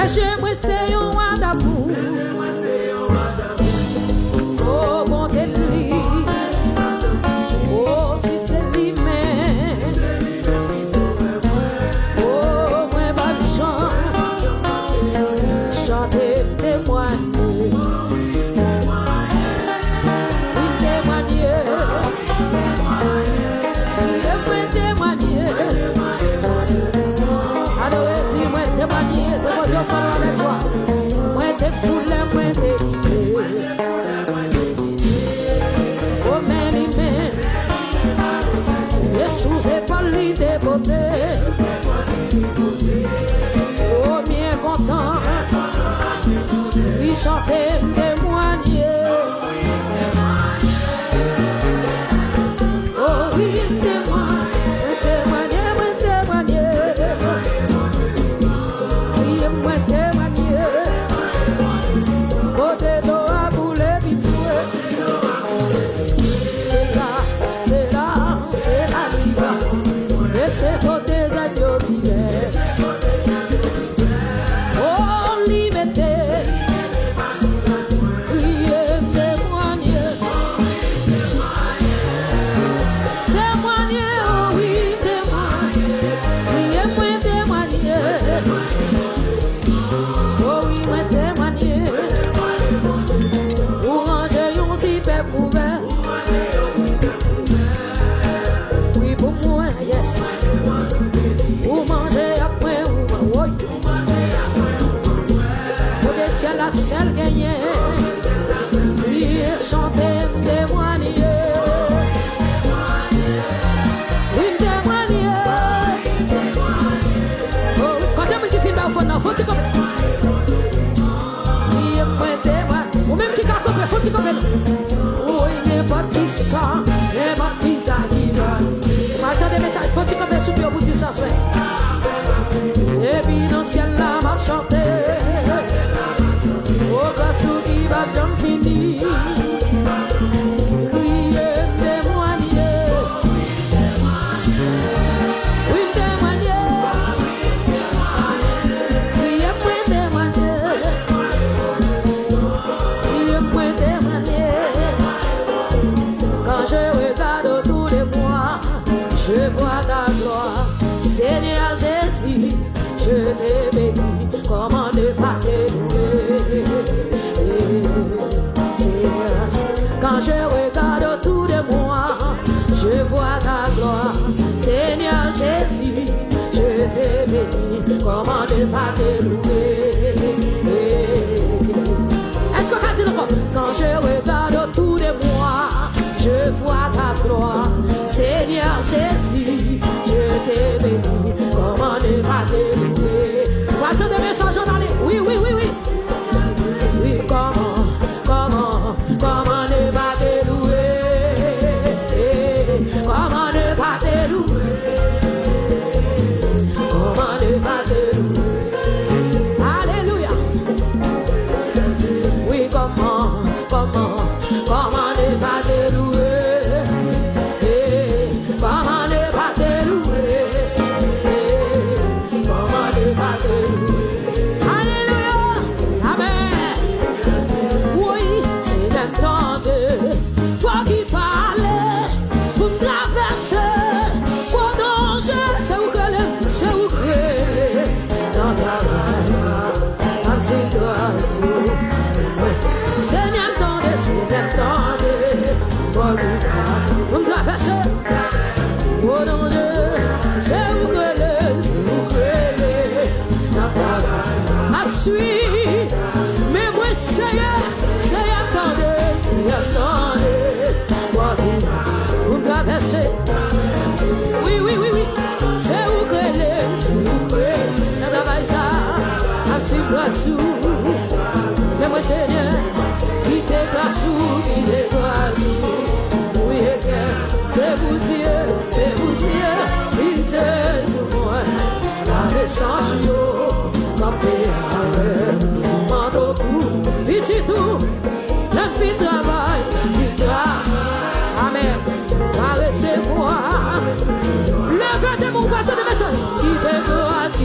J'aimerais c'est un roi d'amour. Oh, bon délit. Oh, si c'est lui-même. Oh, moi, pas de chant. Chanter, témoigner. Oui, témoigner. Oui, témoigner. Adorer, dis-moi, témoigner. Dévotion, follow avec joie. Moi, t'es foulé, moi, t'es libéré. Oh, mais lui-même. Jésus est pas lui de beauté. Oh, bien content. Lui chanter, témoigner. Oh, oui, témoigner, témoigner, oui, moi, témoigner. Côté d'eau à bouler, puis fouet. C'est là, c'est là, c'est là, et c'est côté d'agneau d'hiver. Oh, liberté, priez, témoigner. Témoigner, oh oui, témoigner. Priez-moi, témoigner. Oh oui, moi, témoigner. Pour ranger un zipper ouvert. Oui, pour moi, yes. Pour manger après, ou oui. Pour des ciels à ciel gagné. Prier, chanter, témoigner. Oui, témoigner. Oh, quand tu me filmes au fond, faut-tu comme. Oui, moi, témoigner. Ou même qui carton, faut-tu comme. Oui, n'importe qui ça, n'importe qui ça qui va. Matin des messages, faut-tu comme souper au bout du sens, ouais. Et puis dans le ciel là, m'a chanté. Oh, grâce au qui va bien finir. Crier, témoigner. Oui, témoigner. Criez-moi, témoigner. Criez-moi, témoigner. Quand je regarde autour de moi, je vois ta gloire. Seigneur Jésus, je t'ai béni. Comment ne pas te louer? Seigneur, quand je regarde autour de moi, je vois ta gloire. Seigneur Jésus, je t'ai béni. Comment ne pas te louer? Est-ce qu'on dit encore? Quand je regarde autour de moi, je vois ta gloire. Seigneur Jésus, je t'ai béni. Comment ne pas te louer? Voici des messages dans les. Oui, oui, oui, oui. Oui, comment ne pas te louer? Comment ne pas te louer? Comment ne pas te louer? Alléluia. Oui, comment ne pas te louer? Comment ne pas te louer? Comment ne pas te louer? Alléluia. Amen. Oui, c'est le temps de toi qui parlais pour me traverser. Pendant je sais où que c'est où que dans ta grâce, c'est grâce. Seigneur, attendez, c'est le temps de toi qui parlais pour me traverser. Pendant je sais où que dans ta grâce, ma suite. Mais moi, Seigneur, attendez, toi qui pour me traverser. Oui, oui, oui, oui. C'est où que dans ta grâce, c'est grâce. Mais moi, Seigneur, qui t'est grâce, oui, c'est vous, il sait sur moi. La message, campé avec, manteau pour, ici tout, le fit travail, amen, arrêtez-moi. Le fait de mon bâton de message, qui t'est grâce,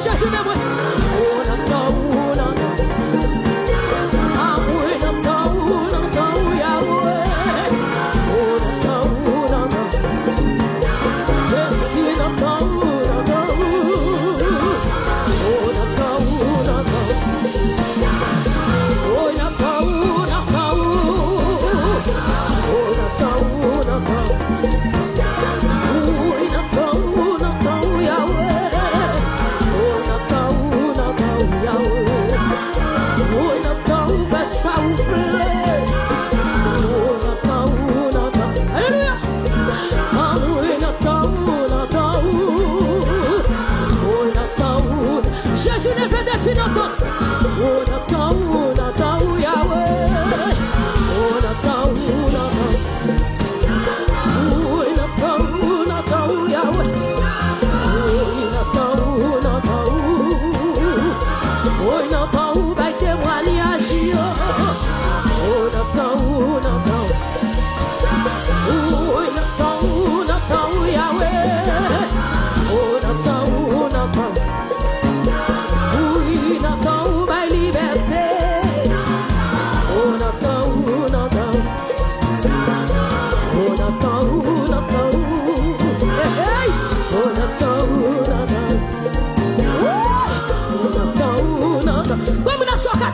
Jésus, mais moi.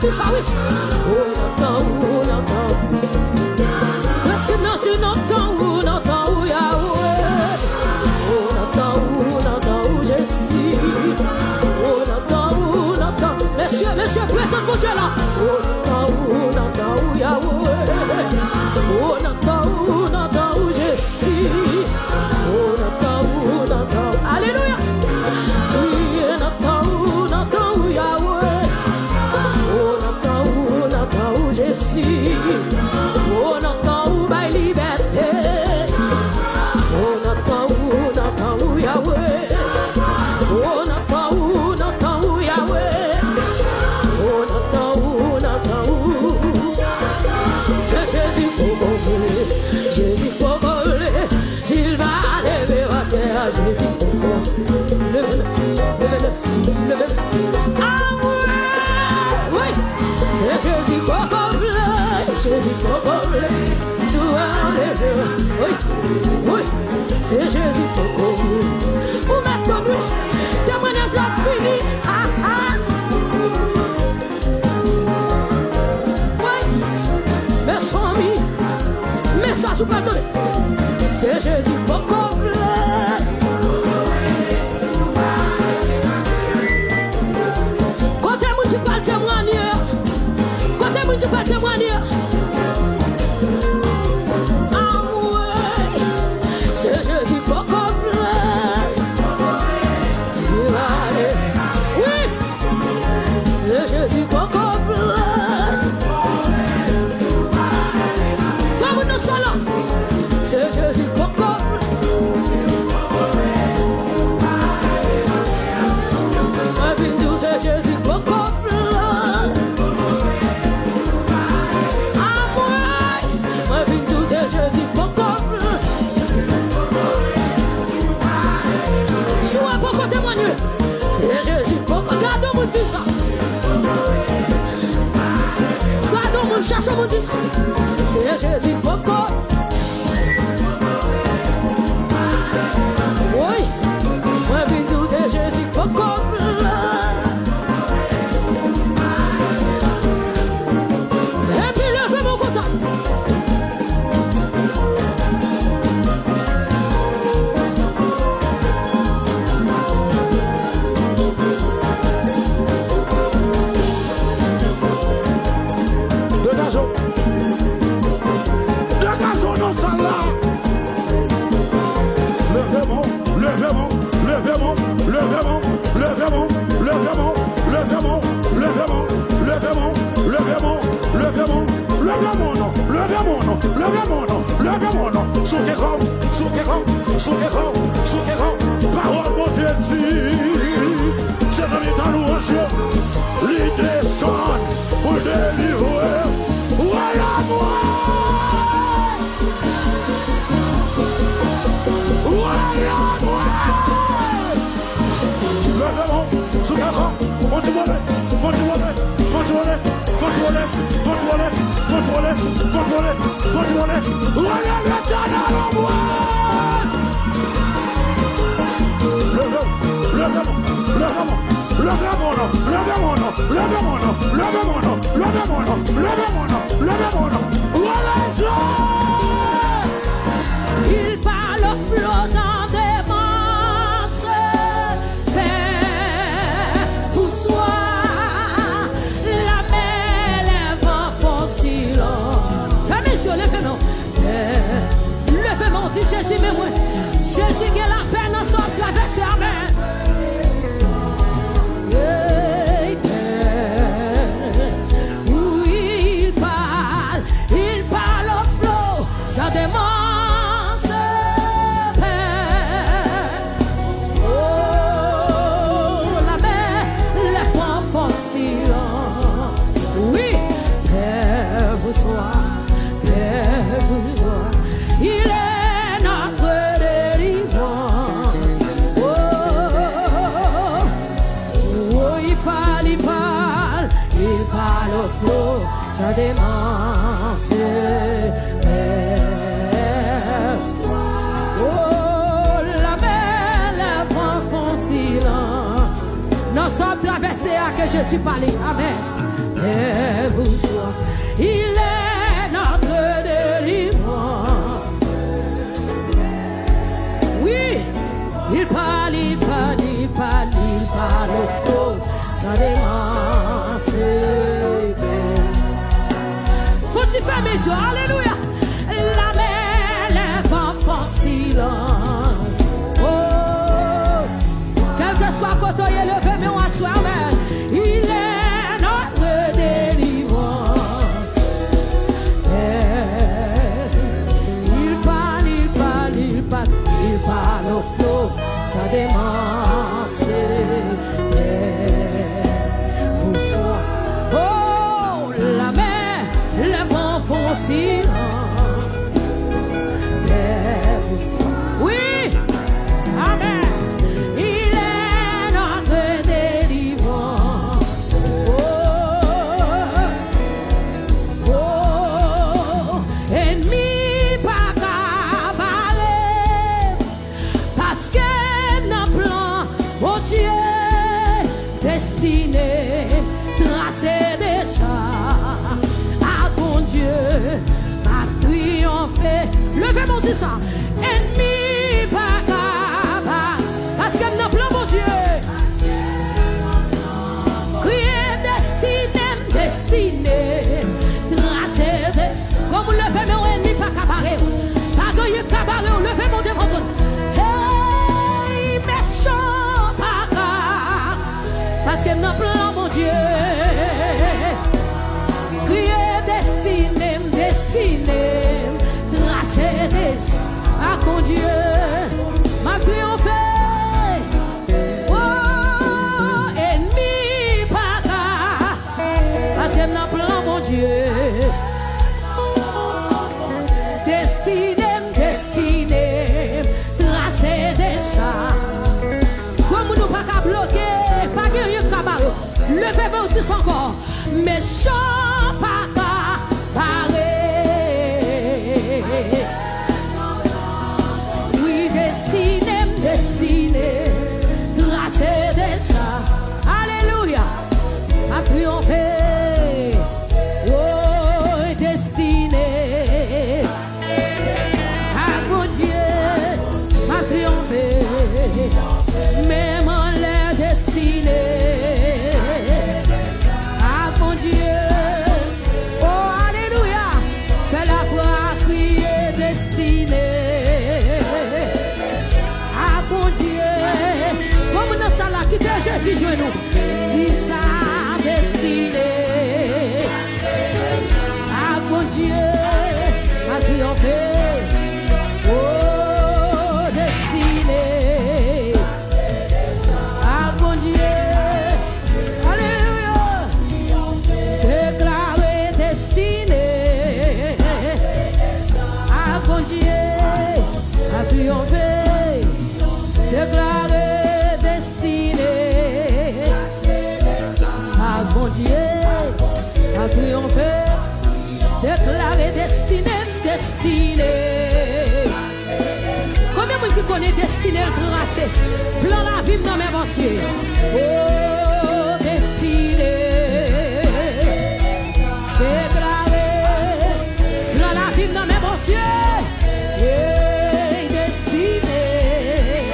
Tu sabe? O Natal, esse Natal, Yahweh. O Natal, Jessie. O Natal, messieurs, présence mon Dieu là. O Natal, Yahweh. O Natal, Jessie. O Natal, alléluia. Oh Natal, vai liberté. Oh Natal, Yahweh. Oh Natal, Yahweh. Oh Natal, c'est Jésus pour voler, Jésus pour voler. S'il va lever la terre, Jésus pour voler. Levez-le. Ah oui, c'est Jésus pour voler. Jésus pour voler, oui, c'est Jésus pour voler. Vous mettez comme lui, témoignage a fini. Oui, mes amis, message ou pas donné. C'est Jésus pour voler. Côté moi tu parles témoigner, côté moi tu parles témoigner. C'est Jésus Coco. Oui, moi tout c'est Jésus Coco. Et puis levez mon comme ça. Parole mon Dieu c'est dans l'état louange, l'idée sonne pour délivrer. Voilà moi. Voilà moi. Levez-moi, Il parle aux flots en démence, Père, vous sois la mer, les vents fossiles. Fermez les yeux, levez-nous. Levez-nous, dit Jésus, mais moi, Jésus qui est la peine en sort traverser, amen. Oui, il parle au flot, ça démence, Père. Oh, la mer, les fonds fossiles. Oui, Père, vous sois, Père, vous sois. Il est notre délivrance. Oh, il parle au flot, ça démence, Père. Oh, la mer, les vents font silence. Nous sommes traversés à que je suis parlé, amen. Père, vous sois, il est notre délivrance. Oui, il parle, il parle, il parle, il parle au flot, ça démence. Faut-il faire mes yeux, alléluia. La mer, les vents font silence. Oh, quel que soit côté, levez mais on assoit, amen. Il est notre délivrance. Il parle, il parle, il parle, il parle au flot, ça démence. Vous soyez, oh, la mer, les vents font silence. Oui, amen. Il est notre délivrance. Oh, oh, ennemi pas cabaret, parce que nos plans, oh Dieu, destiné, tracé déjà, à bon Dieu, a triomphé. Levez mon Dieu ça, ennemi pas capable, parce que nos plans, mon Dieu, crier destiné, destiné, tracé de, comme levez mon ennemi pas cabaret, pas gagner cabaret, levez mon Dieu, hey, méchant pas capable, parce que nos plans, mon Dieu, crier destiné, destiné, tracé déjà, à mon Dieu, m'a triomphé. Oh, ennemi pas capable, parce que nos plans, mon Dieu, destiné, destiné, tracé déjà. Comme nous pas qu'à bloquer, pas qu'il y ait cabaret. Levez-vous tous encore. Méchant pas cabaret. Oui, destiné, destiné, tracé déjà. Alléluia, a triomphé. Oh, destiné, à mon Dieu, a triomphé. Même en l'air destiné, à mon Dieu. Oh, alléluia, fais la voix crier destiné, à mon Dieu. Comme nous sommes là, quittez Jésus, genou. Dis ça, destiné, à mon Dieu, a triomphé. Oh, destiné, à mon Dieu. Alléluia, déclaré destiné, à mon Dieu, a triomphé. Déclaré destiné, tracé. Plan la vie dans mes mortiers. Oh, destinée. Déclaré. Plan la vie dans mes mortiers. Destinée.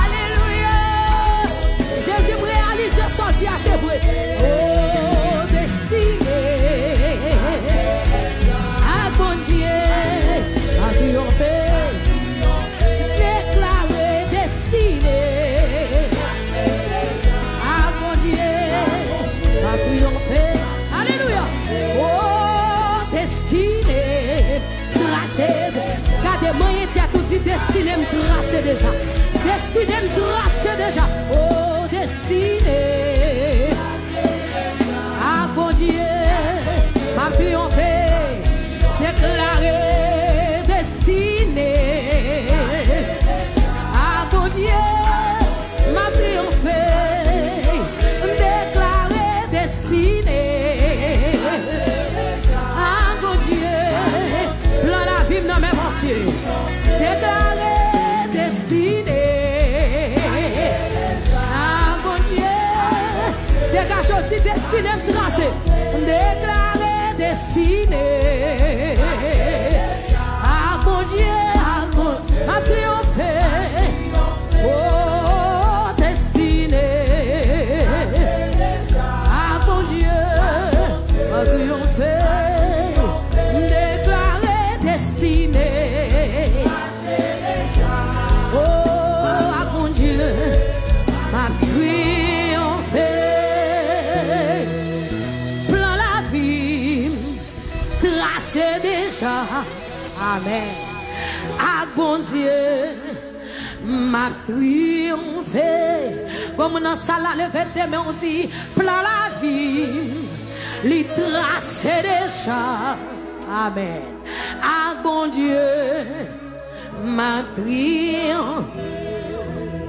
Alléluia. Jésus me réalise ce sorti à c'est vrai. Oh, destinée. À bon Dieu. A triomphé. Déclaré destinée. À bon Dieu. A triomphé. Alléluia. Oh, destinée. Tracé. Gardez-moi, il était tout dit destinée me tracé déjà. Destinée me tracé déjà. Oh, destinée. À bon Dieu. A triomphé. Déclaré destinée. À bon Dieu. M'a triomphé. Déclaré destinée. À bon Dieu. Plan la vie dans mes mortiers. Déclaré destinée. À bon Dieu. Dégage aussi destinée me tracée. Déclaré destinée. À bon Dieu, à triompher. Oh, destinée. À bon Dieu, à triompher. Déclaré destinée. Oh, à bon Dieu, à triompher. Plan la vie. Tracé déjà, amen. Ah bon Dieu, m'a triomphé. Comme dans ça la levée de mains on dit, plan la vie, li tracé déjà, amen. Ah bon Dieu, m'a triomphé.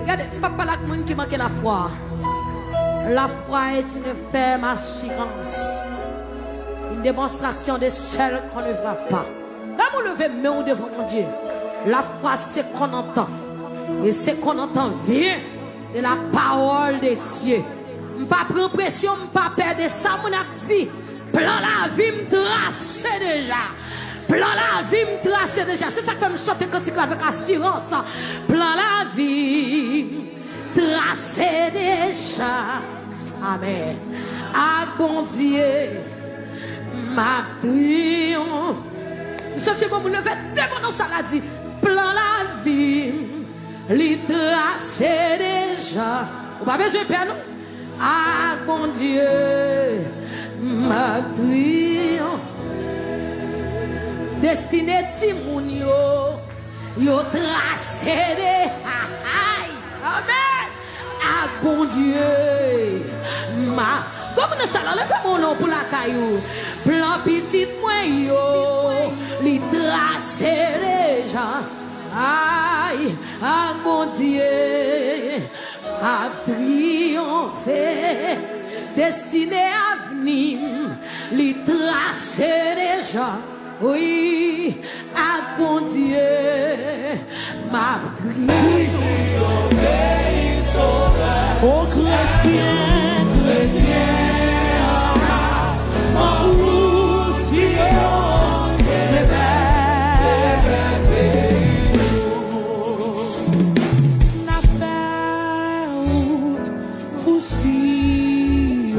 Regardez, papa la monde qui manque la foi. La foi est une ferme assurance. Une démonstration de celle qu'on ne voit pas. Là, vous levez main devant mon Dieu. La foi, c'est qu'on entend. Et c'est qu'on entend vient de la parole de Dieu. Je ne pas prendre pression, je ne pas perdre ça, mon dit. Plan la vie me trace déjà. Plan la vie me trace déjà. C'est ça que fait me chanter quand il avec assurance. Plan la vie trace déjà. Amen. Ah bon Dieu. Ma triomphe. Nous sommes comme le fait démonon ça l'a dit. Plan la vie. Li tracé déjà. Vous pas besoin de père non? Ah bon Dieu. Ma triomphe. Destiné Timoun yo tracé de. Amen. Ah bon Dieu. Ma. Comme nous allons faire mon nom pour la caillou. Plan petit moi yo. Li tracé déjà. Aïe, ah mon Dieu. A triompher. Destiné à venir. Li tracé déjà. Oui, à bon Dieu, ma prière. Oh chrétien, en Sion, c'est belle. N'a fait pour Sion,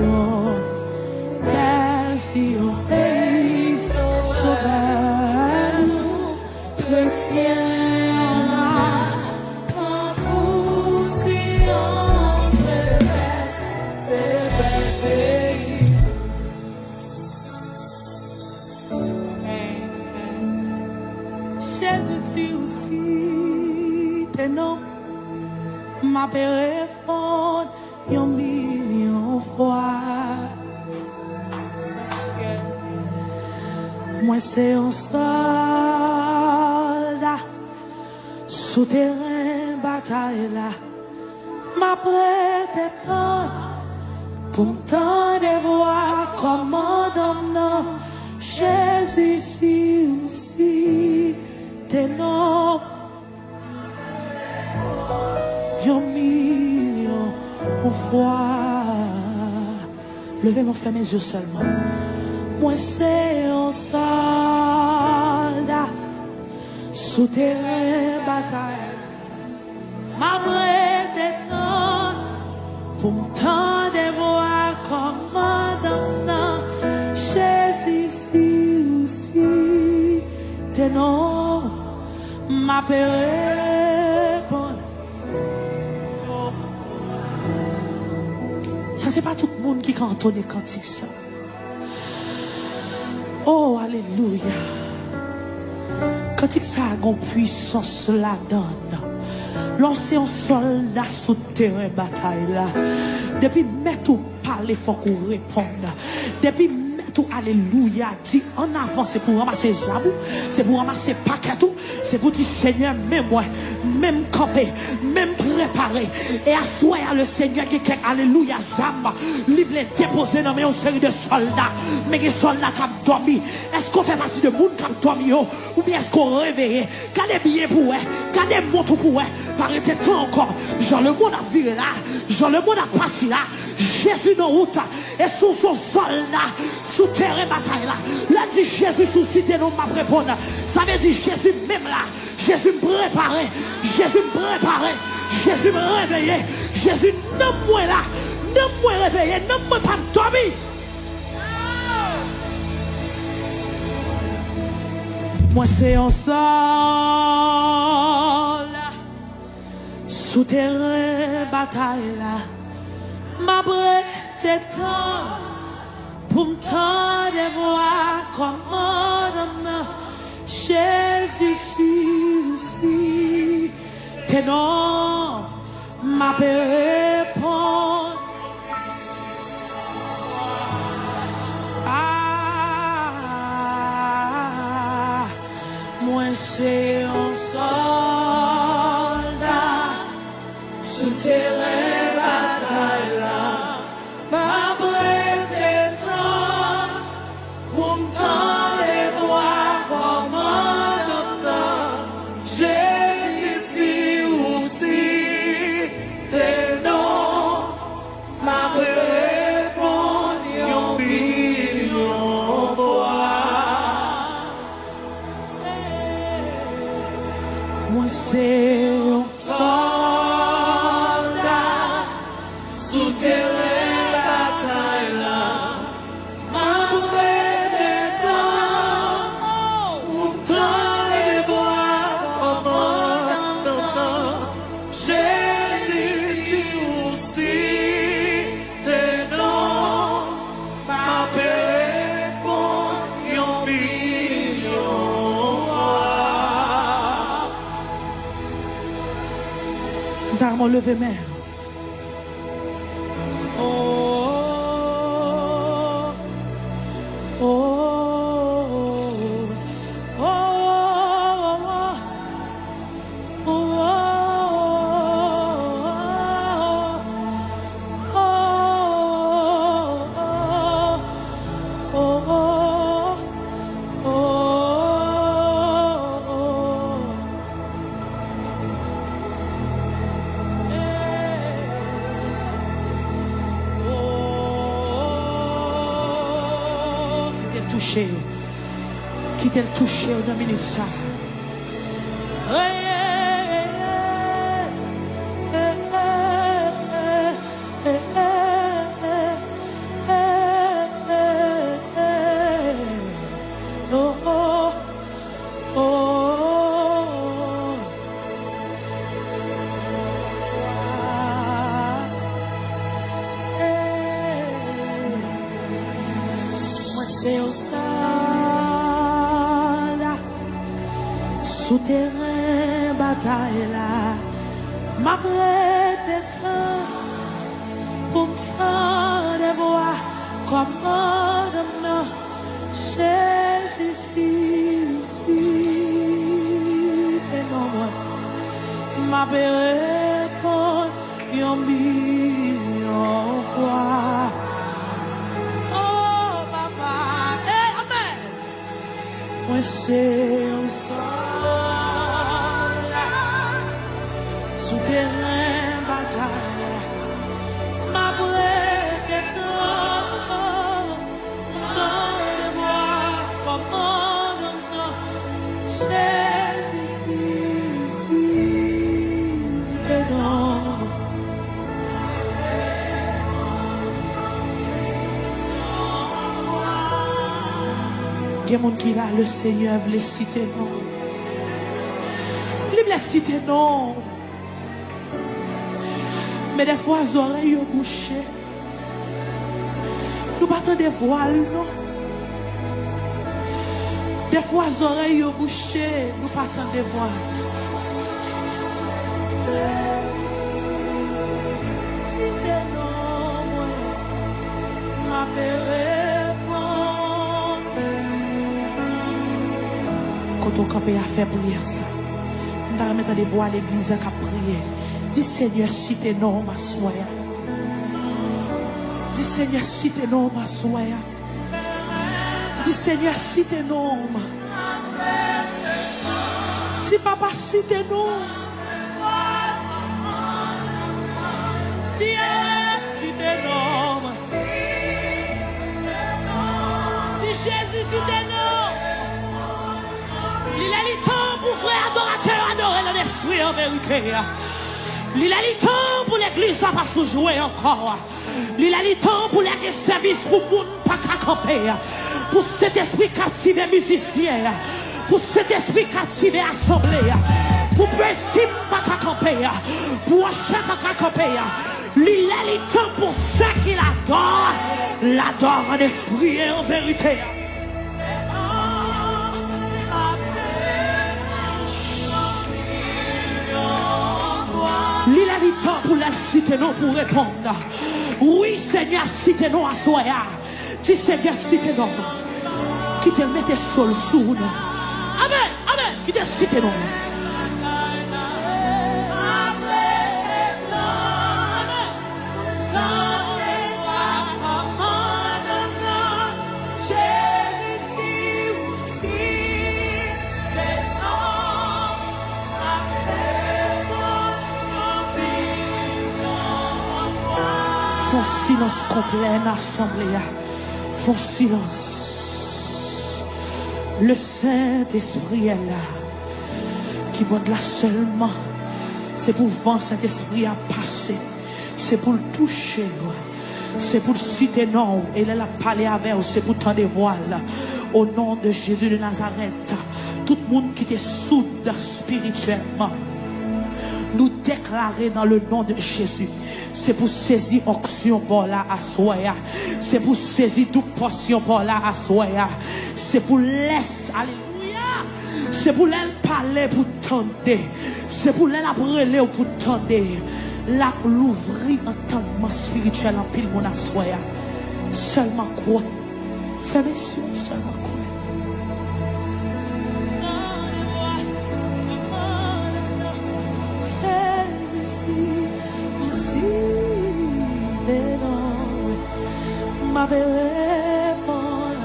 belle Sion, pays sauveur, chrétien. Non, ma paix répond yon million fois. Moi c'est un soldat, souterrain bataille là. Ma prête temps pour m'tendre voir commandant Jésus si aussi t'es non. un million de fois. Levez mon fait mes yeux seulement. Moi c'est un soldat souterrain bataille. Ma vraie détente pour m'entendre voir commandant. Jésus ici aussi tes noms m'appellent. Ça c'est pas tout le monde qui cantonne cantique ça. Oh alléluia. Cantique ça a une puissance la donne. Lancer un soldat sous terrain bataille là. Depuis mettre ou parler faut qu'on réponde. Depuis mettre ou alléluia dit en avant c'est pour ramasser zabou, c'est pour ramasser paquet tout, c'est pour dire Seigneur même moi, même camper, même préparer et asseoir le Seigneur qui alléluia zam, livre les déposer dans une série de soldats, mais les soldats qui ont dormi. Est-ce qu'on fait partie de monde qui ont dormi ou bien est-ce qu'on réveille? Gardez bien pour eux, gardez mon tout pour eux. Par temps encore, Jean le monde a viré là, Jean le monde a passé là, Jésus dans route et sous son soldat, sous terrain bataille là. Là dit Jésus sous cité non m'a répondre. Ça veut dire Jésus même là, Jésus me préparer, Jésus me préparer, Jésus me réveiller, Jésus non moi là, non moi réveiller, non moi pas dormir. Moi c'est un soldat souterrain bataille là. Ma brève temps pour m'tendre voir commandement. Jésus aussi tes noms m'appellent. Ah, moi c'est un soldat souterrain bataille là. Ma brève temps pour m'tendre voir commandement. Jésus aussi tes noms m'appellent un million fois. Moi c'est un soldat souterrain bataille là. Ma brève temps pour m'tendre voir commandement. Jésus aussi tes noms m'appellent un million fois. Dans mon lever main. Oh, oh, oh, oh, oh, Quittez le toucher dans une minute ça. C'est au soldat souterrain bataille là. Ma brève pour me voir commandement. Jésus ici et non moi m'a répondre un million fois. Moi c'est un soldat souterrain bataille. Ma brève est non, moi, commande, Jésus, et non. Il y a des gens qui là, le Seigneur veut les citer non. Il veut les citer non. Mais des fois, les oreilles sont bouchées. Nous battons des voiles, non. Des fois, les oreilles sont bouchées. Nous battons des voiles. Citer non, moi, quand on campé à faire prière ça, nous allons mettre des voix à l'église à prier. Dis Seigneur, si t'es non, ma soya. Dis Seigneur, si t'es non, ma soya. Dis Seigneur, si t'es non. Dis papa, si t'es non. Dis si t'es non. Dis Jésus, si t'es non. Il a le temps pour frère adorateur adorer le esprit en vérité. Il a le temps pour l'église à pas se jouer encore. Il a le temps pour les services pour le monde pas qu'à camper. Pour cet esprit captivé musicien. Pour cet esprit captivé assemblée. Pour Bressim pas qu'à camper. Pour Hachem pas qu'à camper. Il a le temps pour ceux qui l'adorent. L'adorent en esprit et en vérité. Il a le temps pour la citer non pour répondre. Oui, Seigneur, citer non à soi. Dis Seigneur, citer non. Qui te mette sol sous nous. Amen, amen. Qui te citer non. Font silence complet dans l'assemblée. Font silence. Le Saint-Esprit est là. Qui monte là seulement. C'est pour voir cet esprit à passer. C'est pour le toucher. C'est pour le citer non. Et là, la parler avec vous. C'est pour tendre voiles. Au nom de Jésus de Nazareth. Tout le monde qui est soude spirituellement. Nous déclarer dans le nom de Jésus. C'est pour saisir onction pour la assoya. C'est pour saisir toute portion pour la assoya. C'est pour laisser, alléluia. C'est pour l'aile parler pour tendre. C'est pour l'aile brûler pour tendre. Là pour l'ouvrir entendement spirituel en pile mon assoya. Seulement quoi? Fermez les yeux, seulement quoi? Ma belle épaule.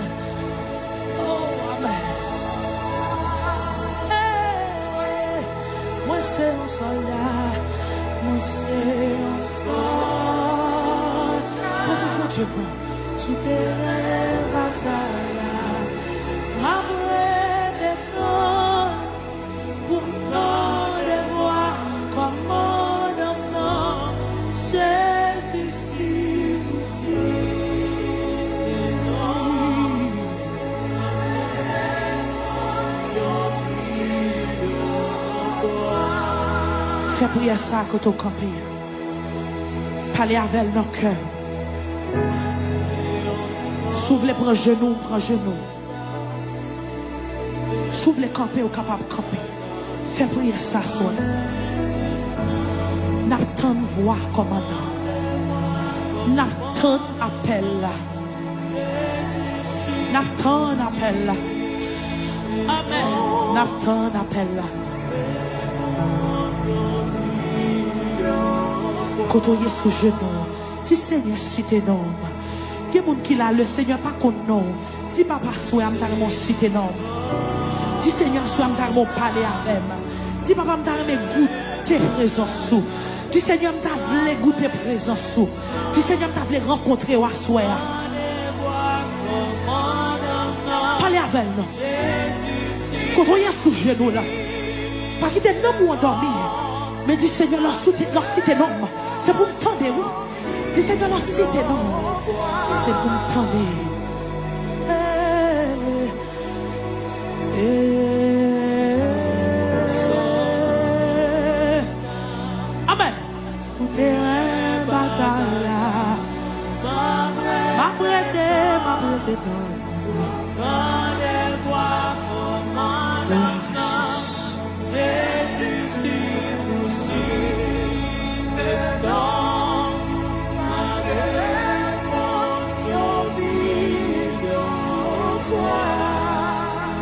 Oh, amen. Hey, moi c'est un soldat. Moi c'est un soldat. Moi c'est ce que tu prends. Sous tes batailles. Ma belle épaule. Pour non les voir comme un Jésus si. Fais prier ça quand on campe. Parlez avec nos cœurs. S'ouvre les prends genoux, prends genoux. S'ouvre les camper ou capable de camper. Fais prier ça, soir. N'attends voir commandant. N'attends appel là. N'attends appel là. Amen. N'attends appel là. Quand on est sous genou, dis Seigneur, si t'es nom. Il y a des gens qui là, le Seigneur pas contre nous. Dis papa, sois mon cité nom. Dis Seigneur, sois mon parler avec moi. Dis papa, me goûter présence sous. Du Seigneur, t'a voulu goûter présence. Du Seigneur, t'a voulu rencontrer ou asseoir. Parlez avec nous. Quand on y a sous genou là, pas quitter non ou endormi. Mais dis Seigneur, leur cité non. C'est pour me tendre, oui. Dis Seigneur, leur cité non. C'est pour me tendre. Amen. Terrain bataille là. Ma prête.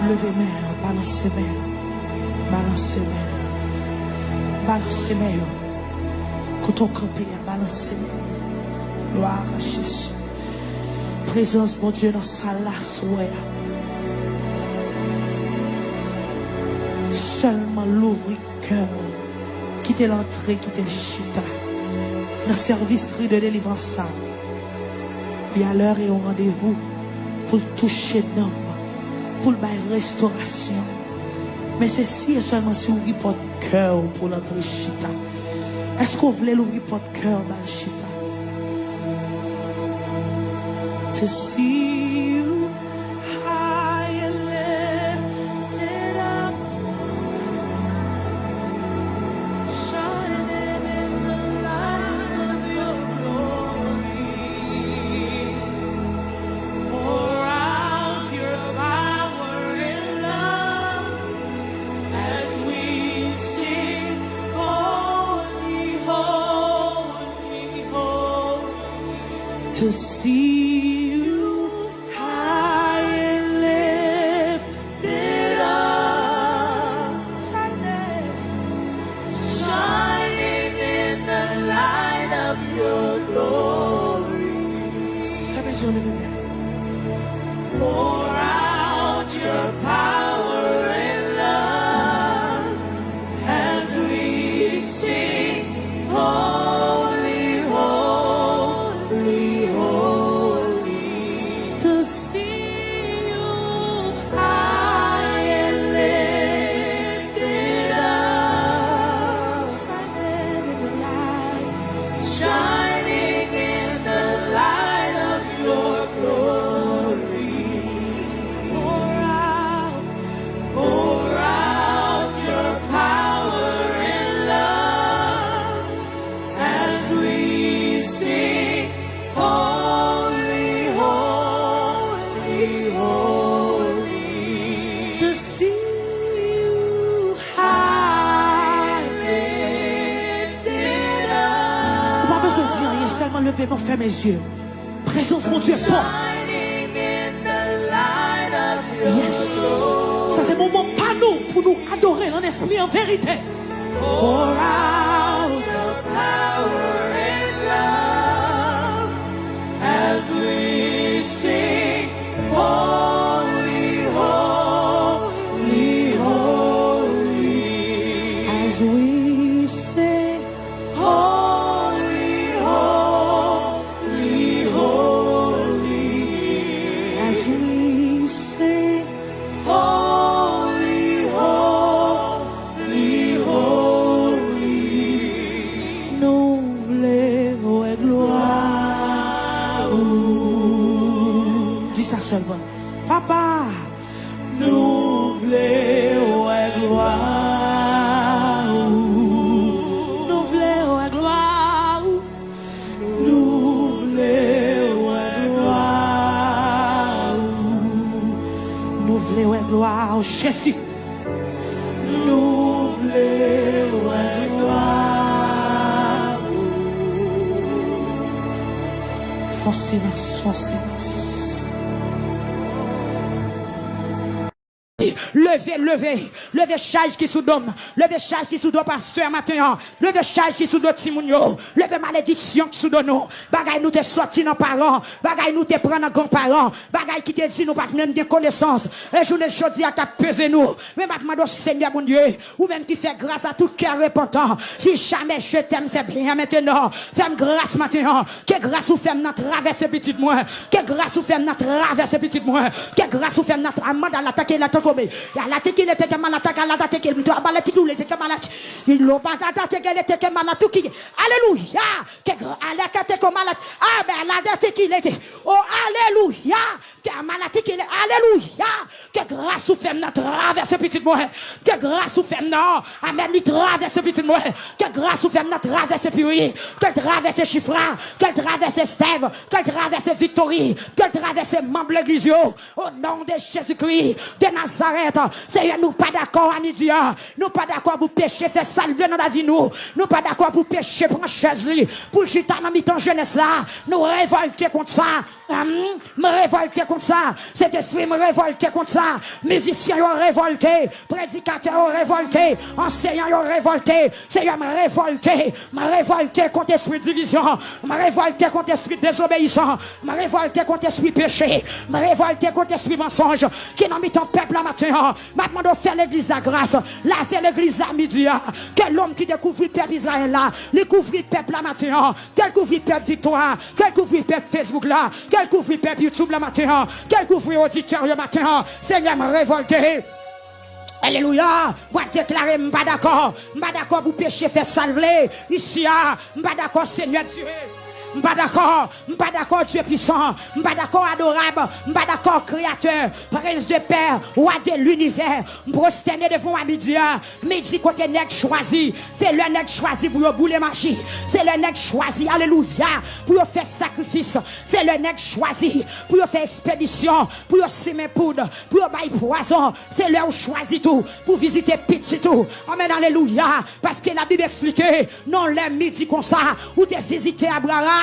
Levez main, balancez main, balancez main, balancez main. Quand on campé, balancez main. Gloire à Jésus. Présence, mon Dieu, dans sa lasse, ouais. Seulement l'ouvrir cœur, quitter l'entrée, quitter le chita. Dans le service cri de délivrance, il y a l'heure et au rendez-vous pour toucher l'homme, pour le bail restauration. Mais c'est si et seulement si vous ouvrez votre cœur pour l'entrée chita. Est-ce qu'on voulait l'ouvrir votre cœur dans le chita? To see you high and lifted up, shining in the light of your glory. Pour out your power and love as we sing, holy, holy, holy. To see pour out your power and love as we sing, holy, holy, holy. To see you high and lifted up, shining in the light, shining in the light of your glory. Levez-moi, fermez mes yeux. Présence, mon Dieu, bon. Yes. Ça, c'est mon moment pas nous, pour nous adorer en esprit, en vérité. Pour out your power and love as we sing, holy, holy, holy. As we sing, holy. Papa, nous voulons gloire, nous voulons gloire, nous voulons gloire, nous voulons gloire, Jésus, nous voulons gloire. Font silence, font silence. Levez Levez charge qui sous dôme. Levez charge qui sous dôme pasteur matin. Levez charge qui sous dôme Timounio. Levez malédiction qui sous dôme. Bagay nous te sorti dans parents. Bagay nous te prendre en grands-parents. Bagay qui te dit nous pas même de connaissance. Et journée chaudy à peser nous. Mais maintenant Seigneur mon Dieu, ou même qui fait grâce à tout cœur repentant. Si jamais je t'aime, c'est bien maintenant. Fais grâce maintenant. Que grâce ou fais notre traverse petit moi. Que grâce ou fais notre traverse petit moi. Que grâce ou fais notre amende à l'attaquer la tocomé. Et à l'attaquer il était mal attaqué à l'attaquer. Il doit balayer tout il était mal attaqué. Il l'a pas attaqué il était mal attaqué. Alléluia. Que à l'attaquer comme mal attaqué. Ah ben l'attaquer il était. Oh alléluia. Que mal attaqué alléluia. Que grâce ou fais notre traverse petit moi. Que grâce ou fais non. Amen. Il traverse petit moi. Que grâce ou fais notre traverse puis. Que traverse chiffra. Que traverse Steve. Que traverse Victorie. Que traverse membre l'église. Au nom de Jésus-Christ de Nazareth. Seigneur, nous pas d'accord à midi. Nous pas d'accord pour pécher, faire salver dans la vie nous. Nous pas d'accord pour pécher, prendre chaise pour chita dans mi-temps jeunesse là. Nous révolter contre ça. Me révolter contre ça. Cet esprit me révolter contre ça. Musiciens ont révolté. Prédicateurs ont révolté. Enseignants ont révolté. Seigneur, me révolter contre l'esprit de division. Me révolter contre l'esprit de désobéissant. Me révolter contre l'esprit péché. Me révolter contre l'esprit mensonge. Qui n'a mis ton peuple à matin. Maintenant, on fait l'église de la grâce. Là, fait l'église à midi. Quel homme qui découvre le peuple Israël là. Découvre le peuple à matin. Quel couvre le peuple Victoire. Quel couvre le peuple Facebook là. Quel couvre le peuple YouTube le matin. Quel couvre l'auditeur le matin. Seigneur, me révolter. Alléluia. Moi déclarer m'pas d'accord pour pécher faire salver ici m'pas d'accord Seigneur Dieu. M'pas d'accord Dieu puissant, m'pas d'accord adorable, m'pas d'accord créateur, prince de père, roi de l'univers, m'prosterner devant à midi côté nèg choisi, c'est le nèg choisi pour bouler magie, c'est le nèg choisi, alléluia, pour faire sacrifice, c'est le nèg choisi pour faire expédition, pour semer poudre, pour bailler poison, c'est le choisi tout, pour visiter petit tout, amen, alléluia, parce que la Bible explique, non les midi comme ça, où tu visité Abraham.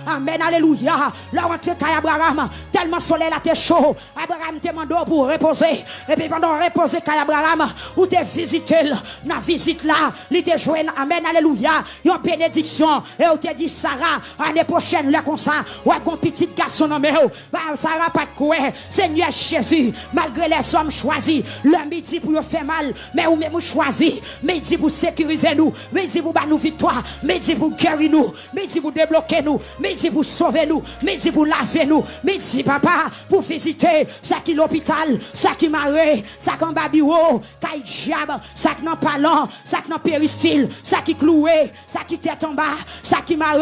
Amen, alléluia. Là, on rentre à Abraham, tellement soleil la terre chaud. Abraham te demande pour reposer. Et puis pendant reposer à Abraham, où te visité, dans visite là, il te joint, amen, alléluia. Une bénédiction. Et on te dit, Sarah, l'année prochaine, là, comme ça, ou un petit garçon nommé, Sarah pas de quoi. Seigneur Jésus, malgré les hommes choisis, le midi pour faire mal, mais ou même choisi, midi pour sécuriser nous, midi pour nous victoire, midi pour guérir nous, midi pour débloquer nous, midi pour sauver nous, midi pour laver nous, midi papa pour visiter ça qui l'hôpital, ça qui marre, ça qui en babio, qui diable, ça qui n'en parlant, ça qui n'en péristyle, ça qui cloué, ça qui tête en bas, ça qui marre,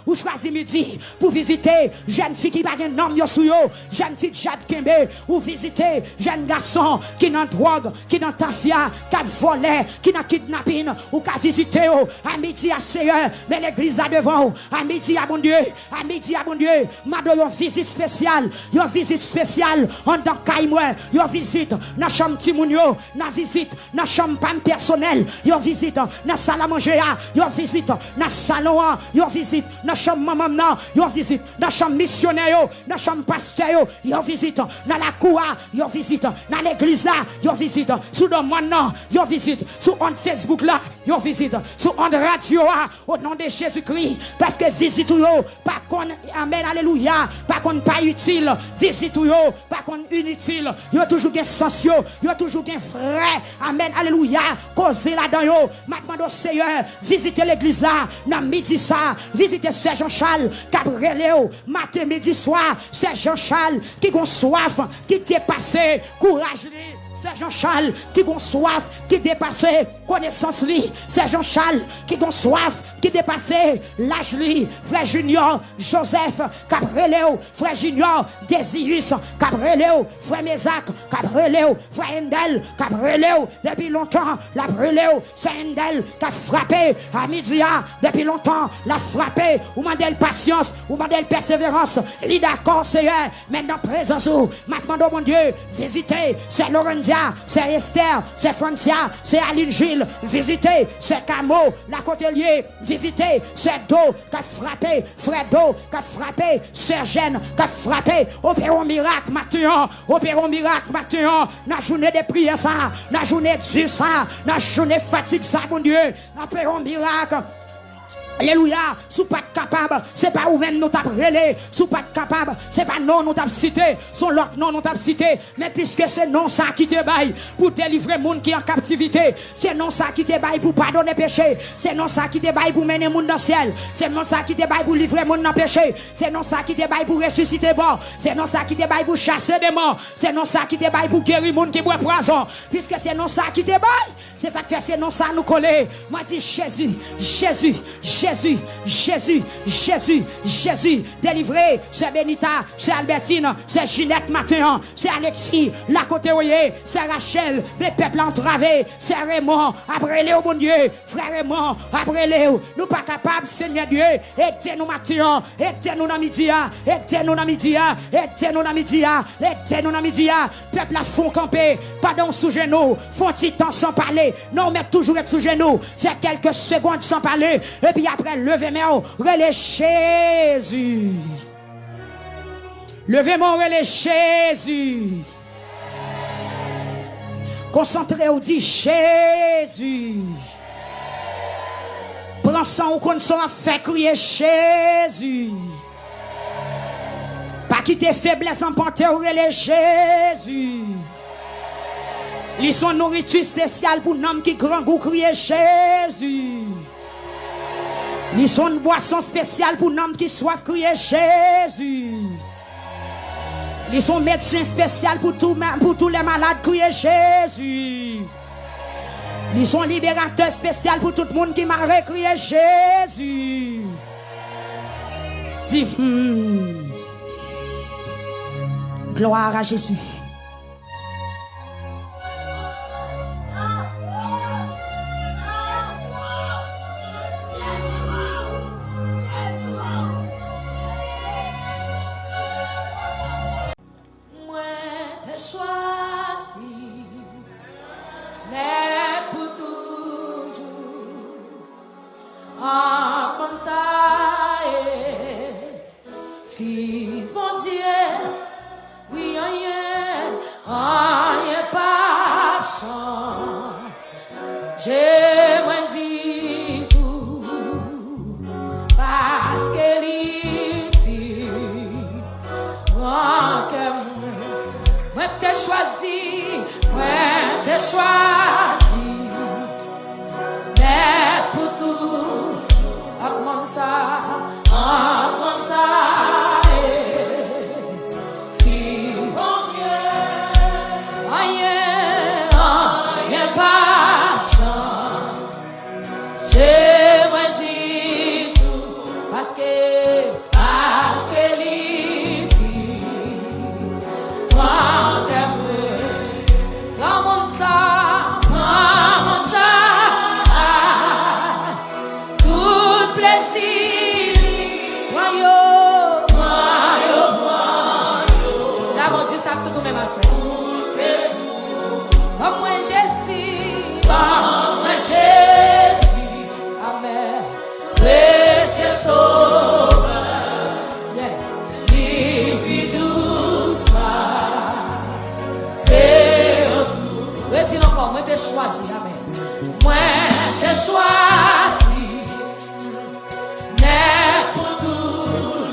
ou choisi midi pour visiter jeune fille qui pas un nom yo sou yo, jeune fille Jade Kembe, ou visiter jeune garçon qui dans drogue, qui dans tafia, qui volé, qui dans kidnapping, ou qui visiter à midi à Seigneur, mais l'église là devant, à midi à bon Dieu, à midi à bon Dieu, m'a donné une visite spéciale, en tant qu'aïmoue, une visite dans chambre Timounio, une visite dans chambre pam personnel, une visite dans salle à manger, une visite dans salon, une visite dans chambre maman, une visite dans chambre missionnaire, dans chambre pasteur, une visite dans la cour, une visite dans l'église là, une visite sous le monde, une visite sur on Facebook là, une visite sur on radio au nom de Jésus-Christ, parce que visite yo pas qu'on amen alléluia, pas qu'on pas utile, visite yo pas qu'on inutile, yo toujours gain sens yo toujours gain vrai, amen alléluia, causer là-dedans yo, maintenant Seigneur, visiter l'église là, dans midi ça, visiter Sœur Jean-Charles, Cabreleo, matin midi soir, Sœur Jean-Charles qui gon soif, qui t'est passé, courage lui. C'est Jean-Charles qui a soif, qui dépasse connaissance lui. C'est Jean-Charles qui a soif, qui dépasse l'âge lui. Frère Junior, Joseph, Cabreleo, Frère Junior, Désirus, Cabreleo, Frère Mézac, Cabreleo, Frère Endel, Cabreleo, depuis longtemps, la Breleo, c'est Endel qui a frappé à midi, depuis longtemps, l'a frappé, ou mandel patience, ou mandel persévérance, il d'accord, Seigneur, maintenant présence, maintenant, mon Dieu, visitez, c'est Lorenzo. Lydia, c'est Esther, c'est Francia, c'est Aline Gilles, visitez, c'est Camo, la Cotelier, visitez, c'est Do, qui a frappé, Fredo, qui a frappé, Sergène, qui a frappé, opérons miracle, maintenant, opérons miracle, maintenant, la journée de prière ça, la journée de Dieu ça, la journée fatigue ça, mon Dieu, opérons miracle. Alléluia, sous pas capable, c'est pas ou même nous t'a relé, sous pas capable, c'est pas non nous t'a cité, son l'autre non nous t'a cité, mais puisque c'est non ça qui te baille pour délivrer monde qui est en captivité, c'est non ça qui te baille pour pardonner péché, c'est non ça qui te baille pour mener monde dans le ciel, c'est non ça qui te baille pour livrer monde dans péché, c'est non ça qui te baille pour ressusciter bon, c'est non ça qui te baille pour chasser des morts, c'est non ça qui te baille pour guérir monde qui boit poison, puisque c'est non ça qui te baille, c'est ça que c'est non ça nous coller. Moi dis Jésus, Jésus, Jésus, Jésus, Jésus, Jésus, délivré, c'est Benita, c'est Albertine, c'est Ginette Matin, c'est Alexis, la côté oye, c'est Rachel, les peuples entravés, c'est Raymond, après Léo, mon Dieu, frère Raymond, après Léo, nous pas capables, Seigneur Dieu, aidez-nous matin, aidez-nous dans midi, aidez-nous dans midi, aidez-nous dans midi, aidez-nous dans midi, peuple la font camper, pardon sous genoux, font petit temps sans parler, non, mais toujours être sous genoux, faire quelques secondes sans parler, et puis après, levez-moi, relais Jésus. Levez-moi, relais Jésus. Concentrez-vous, dit Jésus. Prends ça ou qu'on sera fait crier Jésus. Pas quitter faiblesse en panthère, relais Jésus. Ils sont nourriture spéciale pour un homme qui grand goût crier Jésus. Ils sont une boisson spéciale pour un homme qui soif crier Jésus. Ils sont médecins spécial pour tous les malades crier Jésus. Ils sont libérateurs spécial pour tout le monde qui m'a crier Jésus. Dis, gloire à Jésus. Fils mon Dieu, oui, rien pas chant. J'aimerais dire tout, parce que les filles, moi t'ai choisi, moi t'ai choisi, mais pour tout, comment ça, choisi, amen. Moi, t'ai choisi, n'est pour toujours.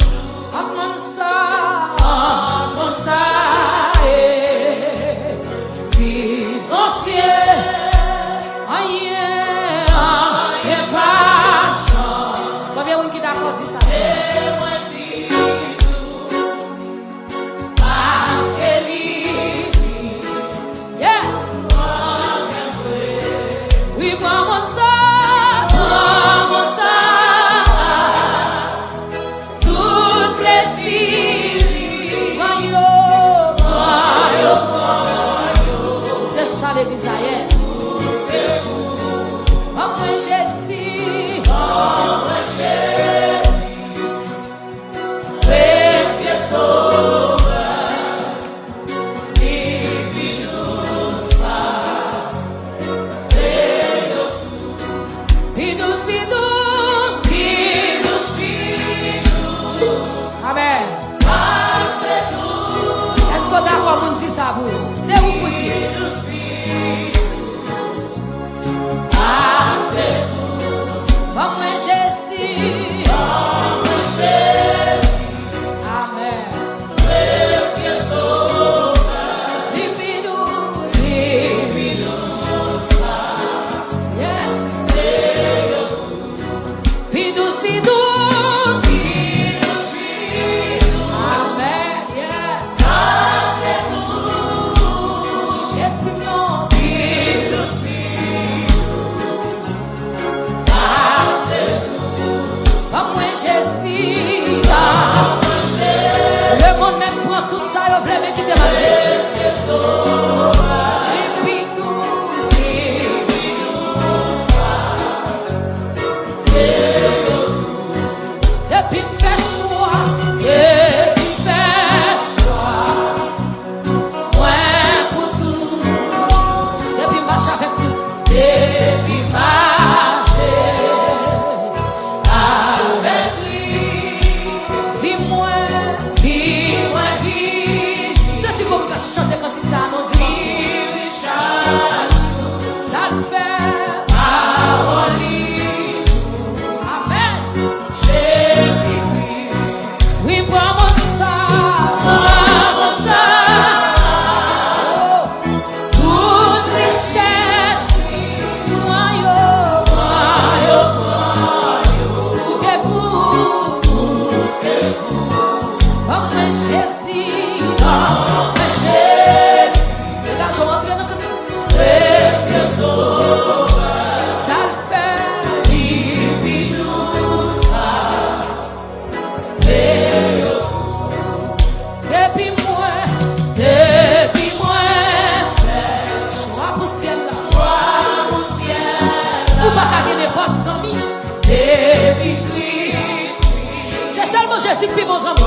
C'est seulement Jésus qui est mon ami.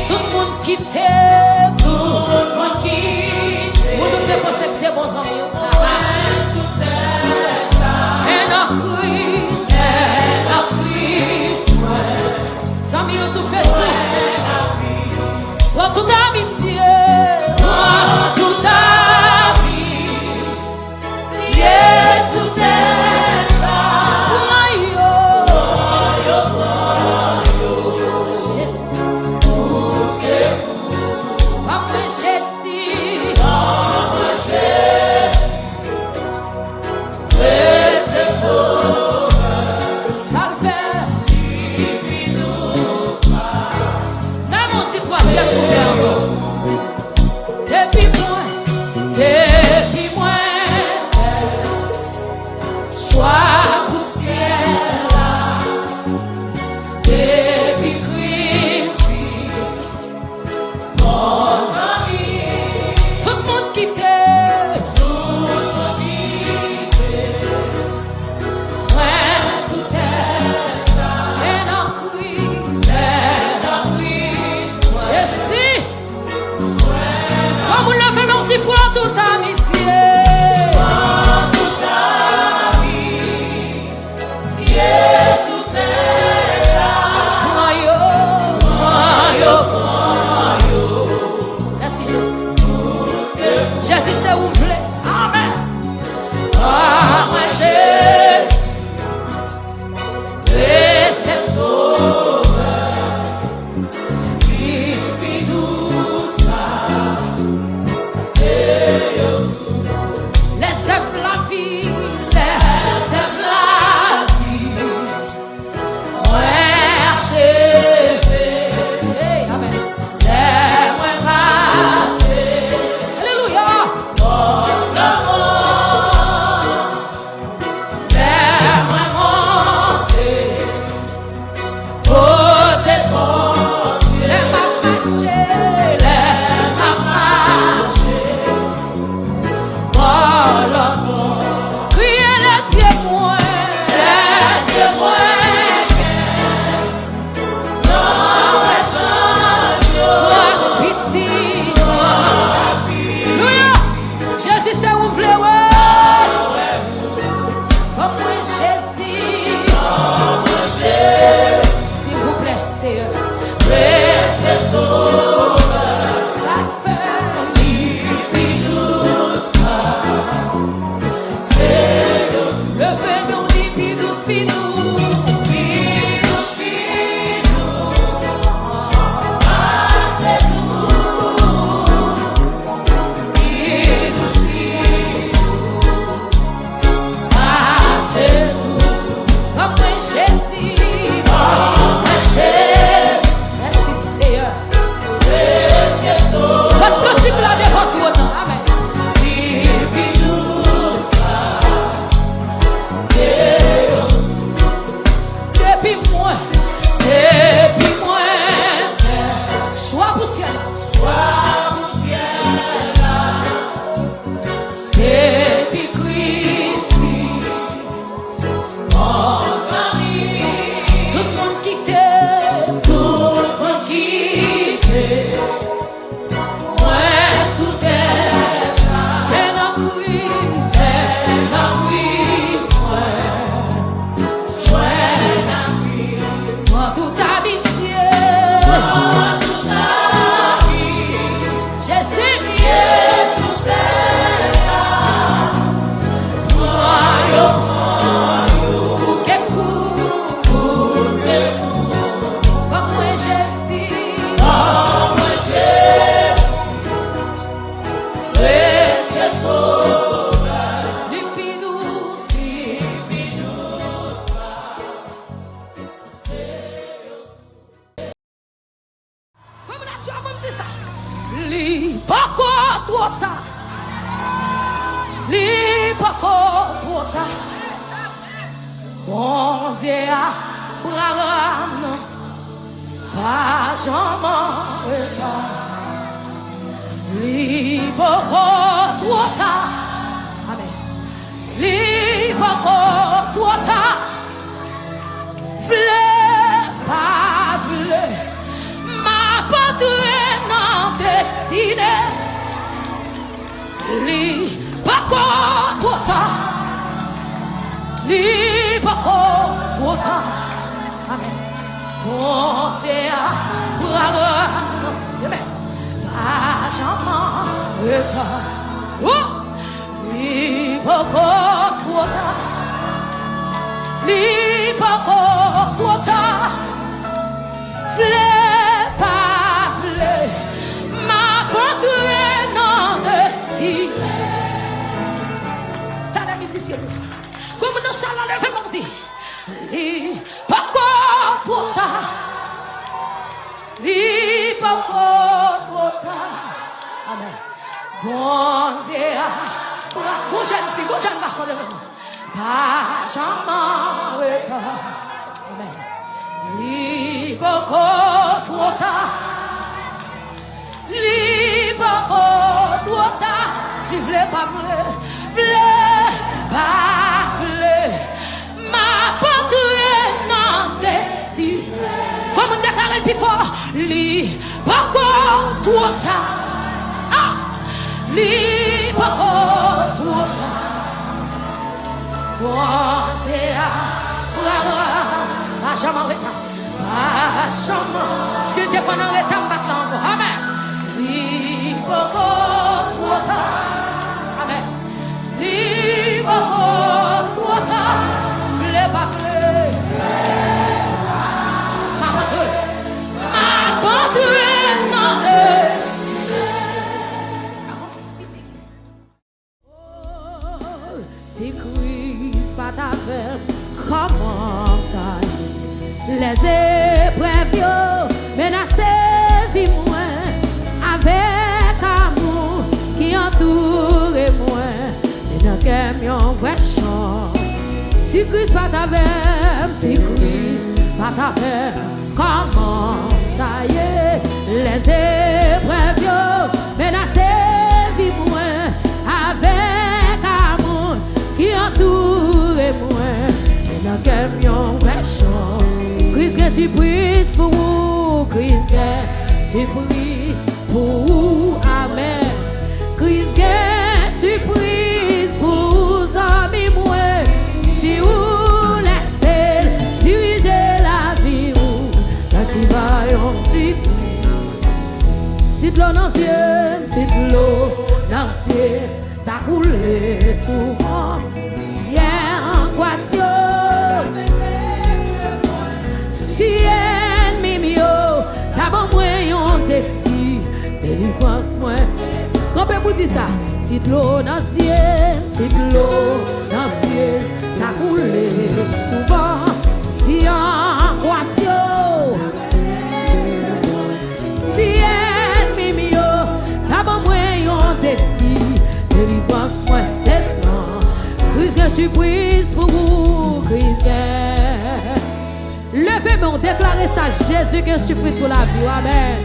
Tout le monde qui t'aime, tout le monde qui t'aime. Vous nous dépensez que t'es mon ami. Et la Christ, Sami, tout fait ça. Pour toute amitié, pour toute amitié, Jésus t'aime. Bon Dieu, Abraham, pas jamais libre trop tard. Amen. Libre trop tard. vle, pas vle, ma portée non destinée, li pas trop tard, li pas trop tard. Amen. Bon Dieu, bravo, pas jamais retard. Oh, li pas trop tard. Li pas trop tard, vle pas vle, ma portée non destinée. T'as la musicienne, comme nous allons lever mon dit, li pas trop tard, li pas trop tard. Amen. Bon Dieu, bon jeune fille, bon jeune garçon de maman. Pas jamais retard. Amen. Li pas trop tard. Li pas trop tard. Tu vle pas vle. Ma portée non destinée. Comme on déclare le plus fort. Li pas trop tard. Ah. Li pas trop tard. Pas jamais en retard, pas jamais. Si tu es en retard, maintenant, amen. Li trop tard, amen. Li trop tard, vle pas vle. Ma portée non destinée. Si pas ta veille, comment t'aille? Les épreuves menacent vie moins avec amour qui entoure moi. Et dans quel un vrai chant. Si Christ pas ta veille, si Christ pas ta veille, comment t'aille? Les épreuves menacent vie moins avec amour qui entoure moi. Et dans quel un vrai chant. Christ est surprise pour vous, Christ est surprise pour vous, amen. Christ est surprise pour vous, amis, moi. Si vous laissez diriger la vie, là si va yon fit. Si de l'eau dans le ciel, si de l'eau dans le ciel, t'as coulé souvent, si angoissio. Si ennemi mio, t'as bon moyen défi, délivrance moi. Quand peut vous dire ça? Si de l'eau dans le ciel, si de l'eau dans le ciel, t'as coulé souvent, si angoissio. Si ennemi mio, t'as bon moyen défi, délivrance moi seulement. Christ est surprise pour vous, Christ est. Levez-moi, déclarez ça, Jésus qui est surprise pour la vie, amen.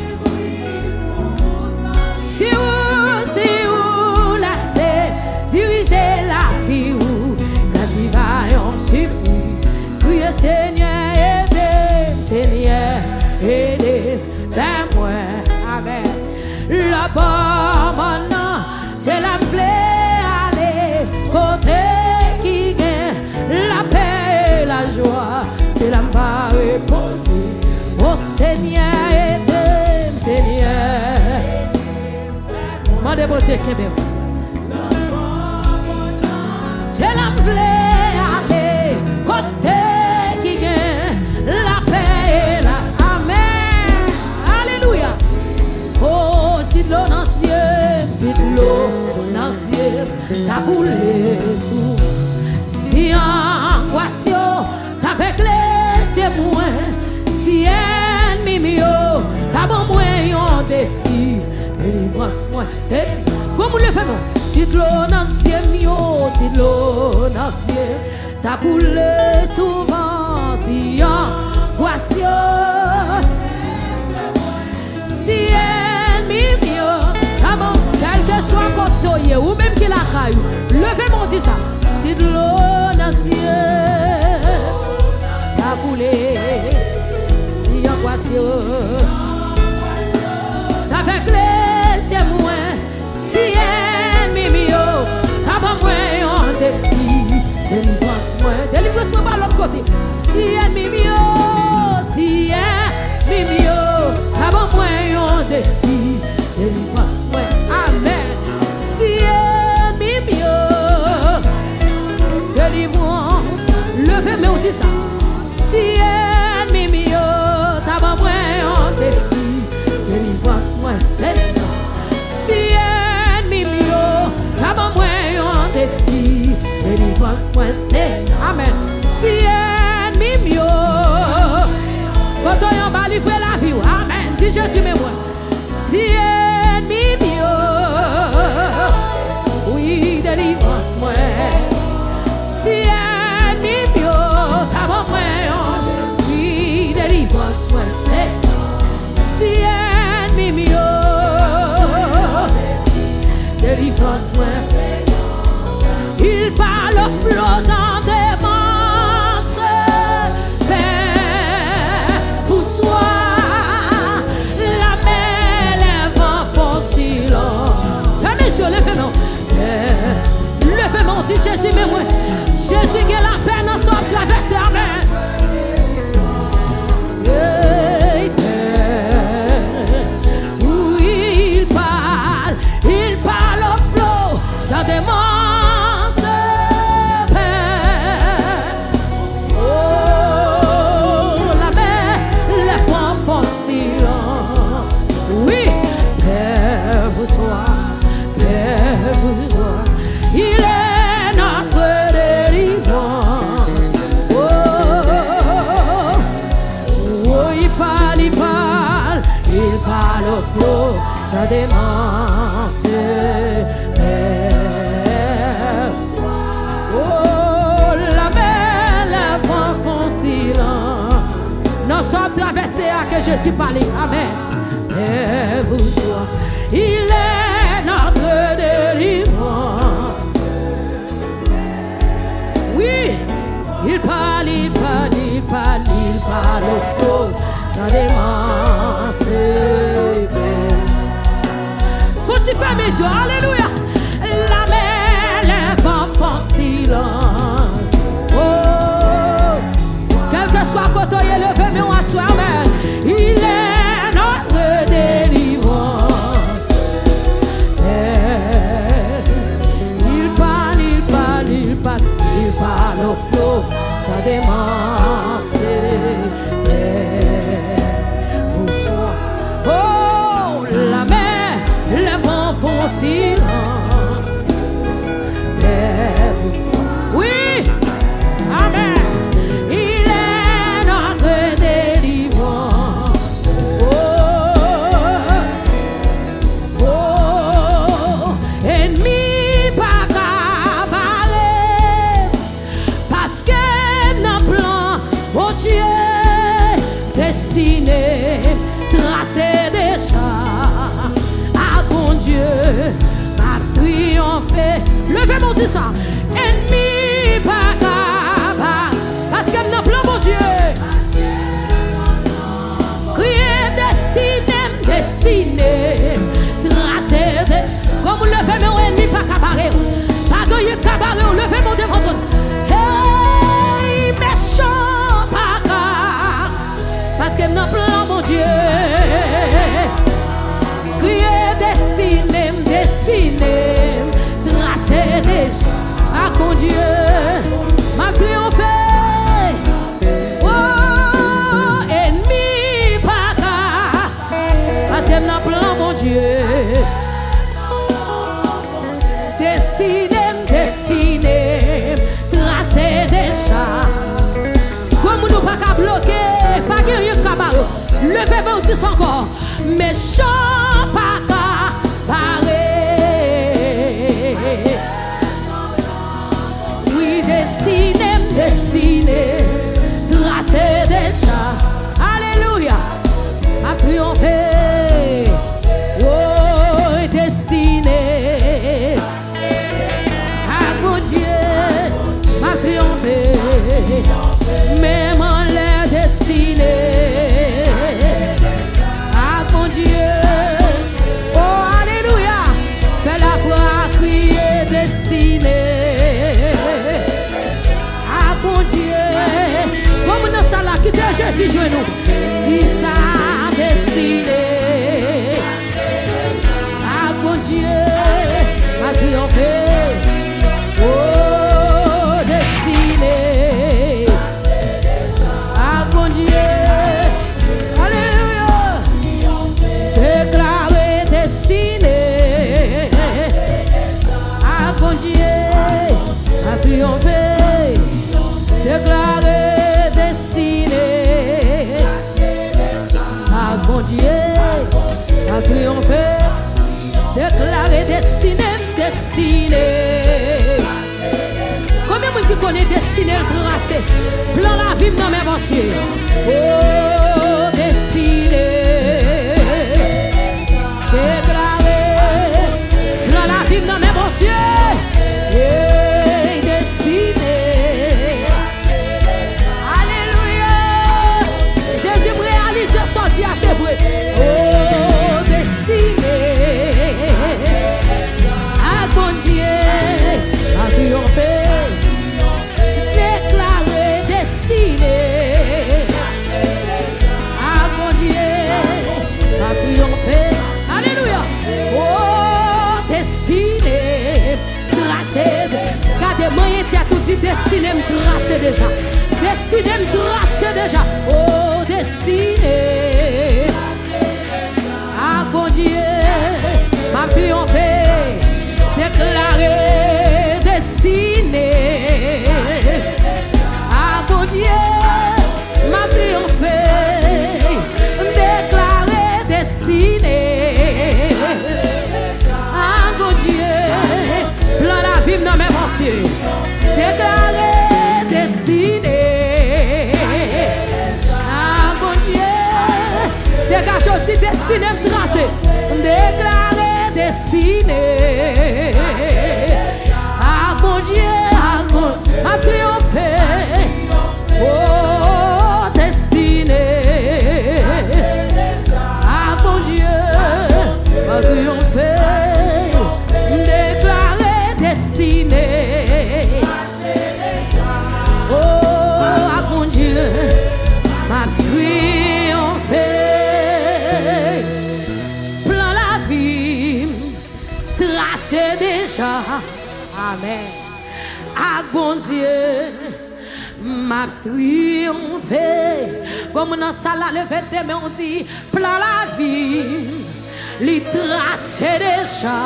Si vous laissez diriger la vie, quand il va en surprise, criez Seigneur, aidez, fais-moi, amen. La bonne, c'est la plaie, aller, côté qui gagne, la paix et la joie. C'est la va reposer. Oh Seigneur, aide, Seigneur. Mandez pour Dieu qui est bien. C'est la aller, côté qui gagne la paix et la amen. Alléluia. Oh, si de l'eau dans le ciel, si de l'eau dans le ciel, t'as coulé sous. Si angoissio, avec les témoins, si ennemi mio, t'as bon moyen défi, délivrance moi c'est. Comment le fait non? Si de l'eau dans le ciel mio, si de l'eau dans le ciel, t'as coulé souvent, si angoissio. Si ennemi mio, t'as bon, quel que soit côté ou même qui la caille, levez mon dit ça. Si de l'eau dans le ciel, t'as coulé côté. Si ennemi mio, avant moi un défi, délivrance moi, amen. Si ennemi mio, délivrance, levez-moi ou dit ça. Si ennemi mio, avant moi un défi, délivrance moi, Seigneur. Si ennemi mio, avant moi un défi, délivrance moi, Seigneur, amen. Si ennemi mio, quand on va livrer la vie, amen. Dis Jésus, mais moi. Si ennemi mio, oui, délivrance moi. Si ennemi mio, avant moi, oui, délivrance moi, c'est. Si ennemi mio, délivrance moi. Il parle aux flots en démence. Levez-moi, dit Jésus, mais moi, Jésus qui est la peine dans son traversée, amen. Oui, il parle au flot, ça démence. Oh, la mer, les fonds fossiles. Oui, Père, vous soyez, Père, vous soyez. Il est notre délivrance. Oh, oh, oh, il parle au flot, ça démence. Oh, la mer, les vents font silence. Nous sommes traversés à que Jésus parle, amen. Et vous soyez, il est notre délivrance. Oui, il parle au flot, ça démence. Faut-il faire mes yeux, alléluia. La mer, les vents font silence. Oh, quel que soit côté, levez-moi ou assoir, amen. Il est notre délivrance. Il parle au flot, ça démence. Vous soyez. Oh, la mer, les vents font silence. Oui, amen. Il est notre délivrance. Oh, oh, ennemi. Tracé déjà à bon Dieu, a triomphé. Levez mon dit ça. Ennemi pas capable, parce que nous plan mon Dieu. Crier destiné, tracé de. Comme vous levez mon ennemi pas capable, pas gagner cabaret, levez mon devant toi. Hey, méchant pas capable, parce que nous plan mon Dieu. Crier destiné, tracé déjà à mon Dieu, m'a triomphé. Oh, ennemi pas capable, parce que nous plan mon Dieu. Destiné, tracé déjà. Comme nous pas qu'à bloquer, pas qu'il y ait cabaret. Levez-vous tous encore. Méchant pas qu'à barrer. Oui, destiné, tracé déjà. Alléluia, a triomphé. Oh, destiné. À mon Dieu, a triomphé. Même en les destinés. À mon Dieu. Jésus, joue nous. Dis sa destinée. Ah, bon Dieu, ma triomphe. Oh, destinée. Ah, bon Dieu. Alléluia. Déclaré destinée. Ah, bon Dieu, ma triomphe. Déclaré destinée. Ah, bon Dieu, a triomphé. Déclaré destinée, destinée. Combien de monde qui connaît destinée le tracé? Plan la vie dans mes mortiers. Oh, destinée. Déclaré. Plan la vie dans mes mortiers. Hey, destinée. Alléluia. Jésus me réalise sorti à c'est vrai. Oh, destinée. Ah, bon Dieu, a triomphé. Déclaré destinée. Ah, bon Dieu, a triomphé. Alléluia. Oh, destinée. Tracé. Regardez, moi, il était tout dit destinée me tracé déjà. Destinée me tracé déjà. Oh, destinée. Ah, bon Dieu, m'a triomphé. Déclaré destinée. Ah, bon Dieu, m'a triomphé. Déclaré destinée. Ah, bon Dieu, plan la vie dans mes mortiers. Déclaré destinée. Ah, bon Dieu, dégage aussi destinée me tracé. Déclaré destinée. Ah, bon Dieu, ah, bon, a triomphé. Oh, destinée. Ah, bon Dieu, a triomphé. Déclaré destinée. Oh, ah, bon Dieu, m'a triomphé. Plan la vie, tracé déjà. Amen. Ah, bon Dieu, m'a triomphé. Comme dans salle, levé tes mains, on dit, plan la vie, li tracé déjà.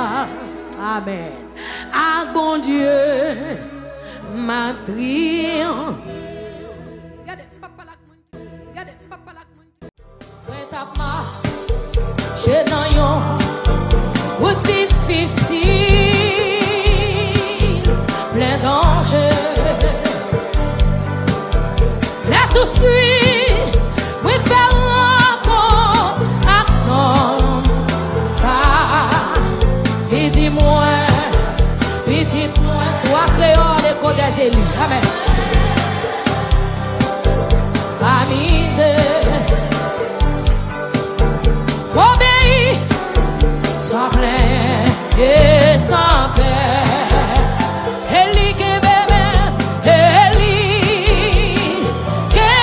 Amen. Ah, bon Dieu, m'a triomphé. Regardez, papa la moun. Regardez, papa la moun. When t'as marché dans yon route difficile, plein d'enjeux. Là tout de suite, oui faire rencontre avec ça. Et dis-moi, visite-moi, toi créole et côte des élus. Amen. Amise. Obéis sans plainte et sans paix. Eli que bébé, Eli que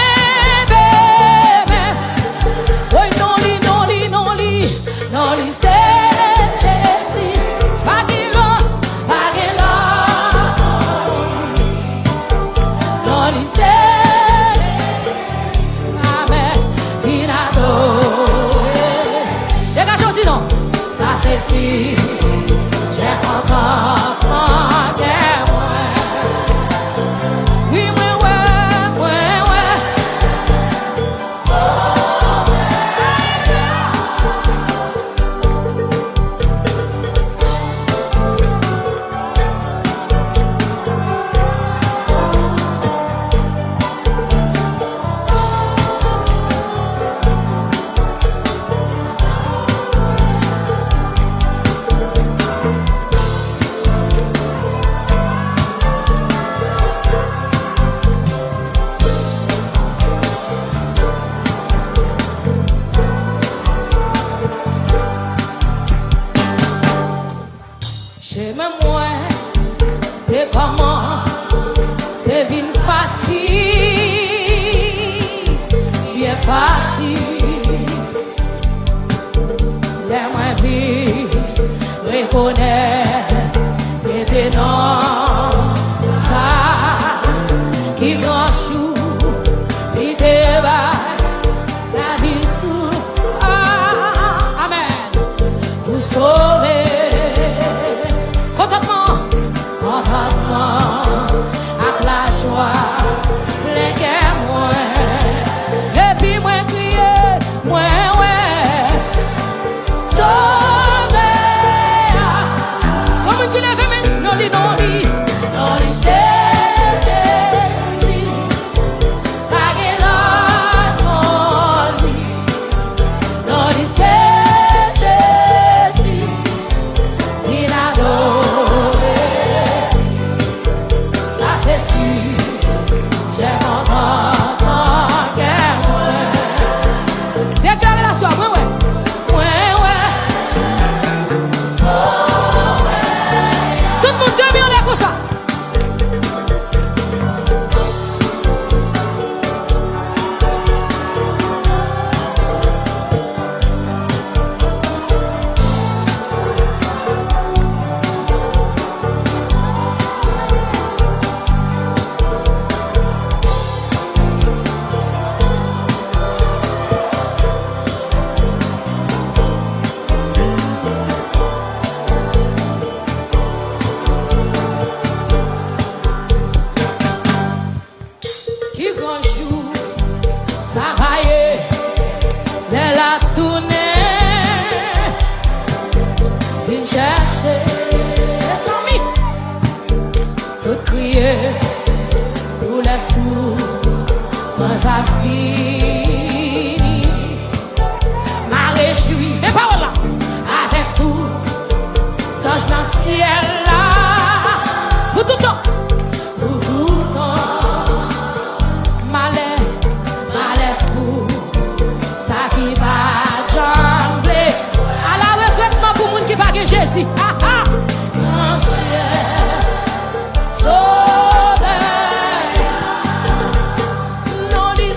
fini. M'a réjoui, et parole là, avec tout, songe dans le ciel là, pour tout temps, malaise pour ça qui va jambler. À la regrettement pour moun qui va que Jésus. Ah ah, mon ciel, sauve. Non dis,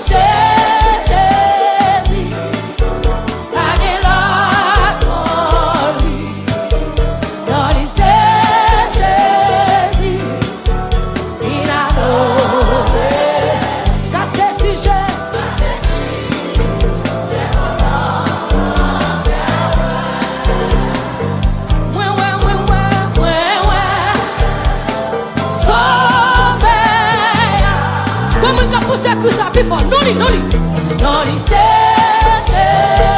c'est Jésus. Pas de l'autre lui. Non dis, c'est Jésus. Il a donné. Ça c'est sujet. Sauvé. Comment t'as poussé que ça plus fort? Non, c'est Jésus.